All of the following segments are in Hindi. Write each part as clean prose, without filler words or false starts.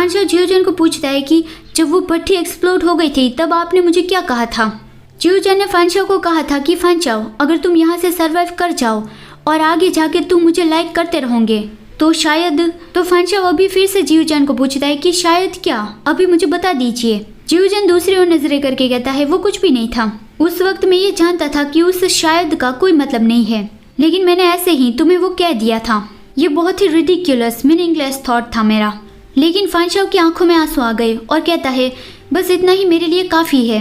फानशाओ जियोजन को पूछता है कि जब वो भट्टी एक्सप्लोड हो गई थी तब आपने मुझे क्या कहा था। जियोजन ने फानशाओ को कहा था कि फानशाओ, अगर तुम यहाँ से सर्वाइव कर जाओ और आगे जाके तुम मुझे लाइक करते रहोगे तो शायद। तो फानशाओ अभी फिर से जियोजन को पूछता है कि शायद क्या, अभी मुझे बता दीजिए। जियोजन दूसरी ओर नजरें करके कहता है वो कुछ भी नहीं था। उस वक्त मैं ये जानता था कि उस शायद का कोई मतलब नहीं है, लेकिन मैंने ऐसे ही तुम्हें वो कह दिया था। ये बहुत ही रिडिक्युलस मीनिंगलेस थॉट था मेरा। लेकिन फानशाओ की आंखों में आंसू आ गए और कहता है बस इतना ही मेरे लिए काफ़ी है।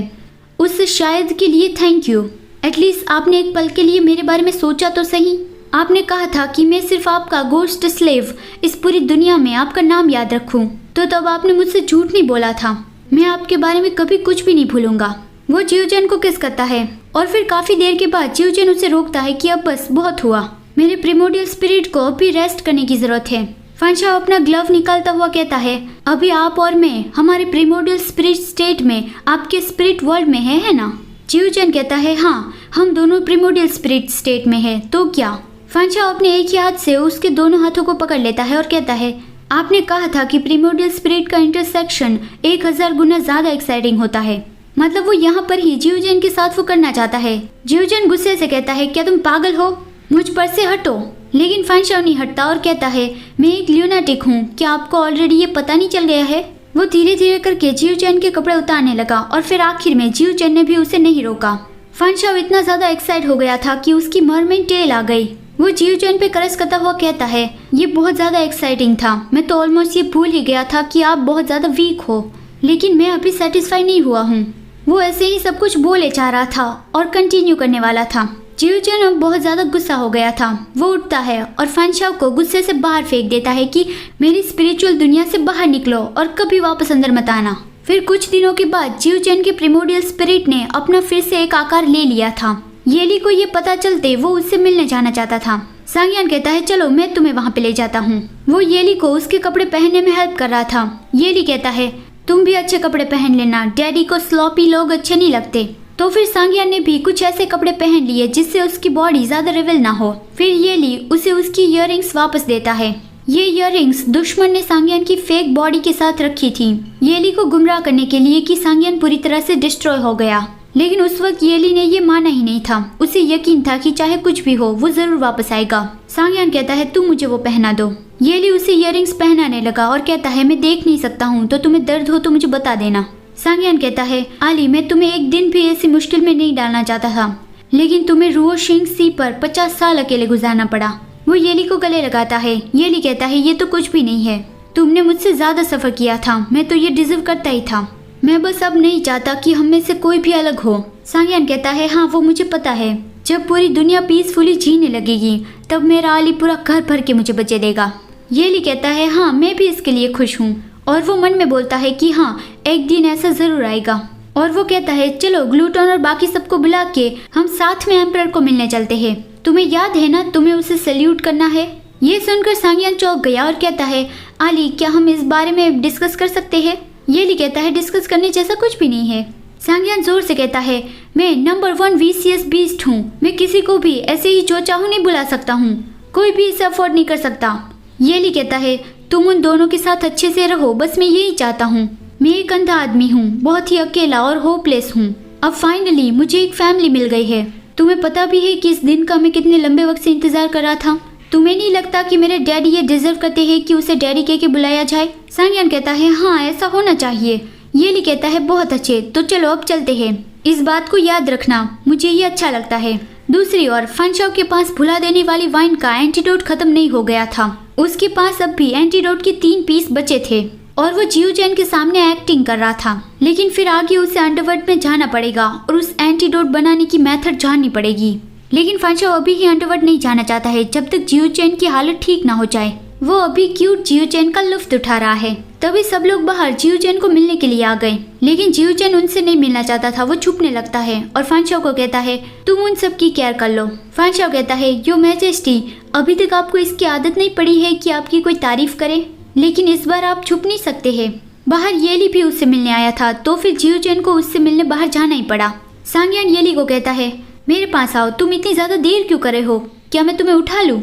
उस शायद के लिए थैंक यू। एटलीस्ट आपने एक पल के लिए मेरे बारे में सोचा तो सही। आपने कहा था कि मैं सिर्फ आपका गोस्ट स्लेव इस पूरी दुनिया में आपका नाम याद रखूं, तो तब आपने मुझसे झूठ नहीं बोला था। मैं आपके बारे में कभी कुछ भी नहीं भूलूंगा। वो जियोजन को किस करता है और फिर काफ़ी देर के बाद जियोजन उसे रोकता है कि अब बस बहुत हुआ, मेरे प्रिमोडियल स्पिरिट को अभी रेस्ट करने की ज़रूरत है। फानशाओ अपना ग्लव निकालता हुआ कहता है अभी आप और मैं हमारे प्रिमोडियल स्पिरिट स्टेट में आपके स्पिरिट वर्ल्ड में है ना। जियोजन कहता है हाँ, हम दोनों प्रिमोडियल स्पिरिट स्टेट में है, तो क्या। फानशाओ अपने एक ही हाथ से उसके दोनों हाथों को पकड़ लेता है और कहता है आपने कहा था कि प्रिमोडियल स्पिरिट का इंटरसेक्शन 1000 गुना ज़्यादा एक्साइटिंग होता है। मतलब वो यहाँ पर ही जियोजन के साथ वो करना चाहता है। जियोजन गुस्से से कहता है क्या तुम पागल हो, मुझ पर से हटो। लेकिन फानशाओ नहीं हटता और कहता है मैं एक ल्यूनाटिक हूँ, क्या आपको ऑलरेडी ये पता नहीं चल गया है। वो धीरे धीरे करके जियोजन के कपड़े उतारने लगा और फिर आखिर में जियोजन ने भी उसे नहीं रोका। फानशाओ इतना ज्यादा एक्साइट हो गया था कि उसकी मरमेंट टेल आ गई। वो जियोजन पे करस करता हुआ कहता है ये बहुत ज्यादा एक्साइटिंग था, मैं तो ऑलमोस्ट ये भूल ही गया था कि आप बहुत ज्यादा वीक हो, लेकिन मैं अभी सेटिस्फाई नहीं हुआ हूँ। वो ऐसे ही सब कुछ बोले जा रहा था और कंटिन्यू करने वाला था। जियोजन अब बहुत ज़्यादा गुस्सा हो गया था। वो उठता है और फानशाओ को गुस्से से बाहर फेंक देता है कि मेरी स्पिरिचुअल दुनिया से बाहर निकलो और कभी वापस अंदर मत आना। फिर कुछ दिनों के बाद जियोजन के प्रिमोडियल स्पिरिट ने अपना फिर से एक आकार ले लिया था। येली को ये पता चलते वो उससे मिलने जाना चाहता था। सांगयान कहता है चलो मैं तुम्हें वहाँ पे ले जाता हूँ। वो येली को उसके कपड़े पहनने में हेल्प कर रहा था। येली कहता है तुम भी अच्छे कपड़े पहन लेना, डैडी को स्लॉपी लोग अच्छे नहीं लगते। तो फिर सांगयान ने भी कुछ ऐसे कपड़े पहन लिए जिससे उसकी बॉडी ज्यादा रिवील ना हो। फिर येली उसे उसकी इयररिंग्स वापस देता है। ये इयररिंग्स दुश्मन ने सांगयान की फेक बॉडी के साथ रखी थी, येली को गुमराह करने के लिए कि सांगयान पूरी तरह से डिस्ट्रॉय हो गया। लेकिन उस वक्त येली ने ये माना ही नहीं था। उसे यकीन था कि चाहे कुछ भी हो वो जरूर वापस आएगा। सांगयान कहता है तुम मुझे वो पहना दो। येली उसे इयररिंग्स पहनाने लगा और कहता है मैं देख नहीं सकता हूँ, तो तुम्हें दर्द हो तो मुझे बता देना। सांगयान कहता है आली मैं तुम्हें एक दिन भी ऐसी मुश्किल में नहीं डालना चाहता था, लेकिन तुम्हें रुओ शिंग सी पर 50 साल अकेले गुजारना पड़ा। वो येली को गले लगाता है। येली कहता है ये तो कुछ भी नहीं है, तुमने मुझसे ज्यादा सफर किया था, मैं तो ये डिजर्व करता ही था। मैं बस अब नहीं चाहता कि हम में से कोई भी अलग हो। सांगयान कहता है हाँ वो मुझे पता है, जब पूरी दुनिया पीसफुली जीने लगेगी तब मेरा आली पूरा घर भर के मुझे बचे देगा। येली कहता है हाँ मैं भी इसके लिए खुश हूँ। और वो मन में बोलता है कि हाँ एक दिन ऐसा जरूर आएगा। और वो कहता है चलो ग्लूटन और बाकी सबको बुला के हम साथ में एम्परर को मिलने चलते हैं, तुम्हें याद है ना तुम्हें उसे सैल्यूट करना है। ये सुनकर सांगयान चौंक गया और कहता है आली क्या हम इस बारे में डिस्कस कर सकते हैं। येली कहता है डिस्कस करने जैसा कुछ भी नहीं है। सांगयान जोर से कहता है मैं नंबर 1 VCS बीस्ट हूँ, मैं किसी को भी ऐसे ही जो चाहूँ नहीं बुला सकता हूँ, कोई भी इसे अफोर्ड नहीं कर सकता। येली कहता है तुम उन दोनों के साथ अच्छे से रहो, बस मैं यही चाहता हूँ। मैं एक अंधा आदमी हूँ, बहुत ही अकेला और होपलेस हूँ। अब फाइनली मुझे एक फैमिली मिल गई है। तुम्हें पता भी है कि इस दिन का मैं कितने लंबे वक्त से इंतजार कर रहा था। तुम्हें नहीं लगता कि मेरे डैडी ये डिजर्व करते हैं कि उसे डैडी कह के बुलाया जाए। सांगयान कहता है हाँ ऐसा होना चाहिए। येली कहता है बहुत अच्छे, तो चलो अब चलते हैं। इस बात को याद रखना, मुझे ये अच्छा लगता है। दूसरी ओर फानशाओ के पास भुला देने वाली वाइन का एंटीडोट खत्म नहीं हो गया था। उसके पास अब भी एंटीडोट के 3 पीस बचे थे और वो जियोजन के सामने एक्टिंग कर रहा था। लेकिन फिर आगे उसे अंडरवर्ल्ड में जाना पड़ेगा और उस एंटीडोट बनाने की मेथड जाननी पड़ेगी। लेकिन फानशाओ अभी ही अंडरवर्ल्ड नहीं जाना चाहता है जब तक जियोजन की हालत ठीक ना हो जाए। वो अभी क्यूट जियोजन का लुफ्त उठा रहा है। तभी सब लोग बाहर जियोजन को मिलने के लिए आ गए, लेकिन जियोजन उनसे नहीं मिलना चाहता था। वो छुपने लगता है और फानशाओ को कहता है तुम उन सब की केयर कर लो। फानशाओ कहता है यो मैजेस्टी, अभी तक आपको इसकी आदत नहीं पड़ी है कि आपकी कोई तारीफ करे, लेकिन इस बार आप छुप नहीं सकते हैं। बाहर येली भी उससे मिलने आया था, तो फिर जियोजन को उससे मिलने बाहर जाना ही पड़ा। सांगयान येली को कहता है मेरे पास आओ, तुम इतनी ज्यादा देर क्यों कर रहे हो, क्या मैं तुम्हें उठा लूं।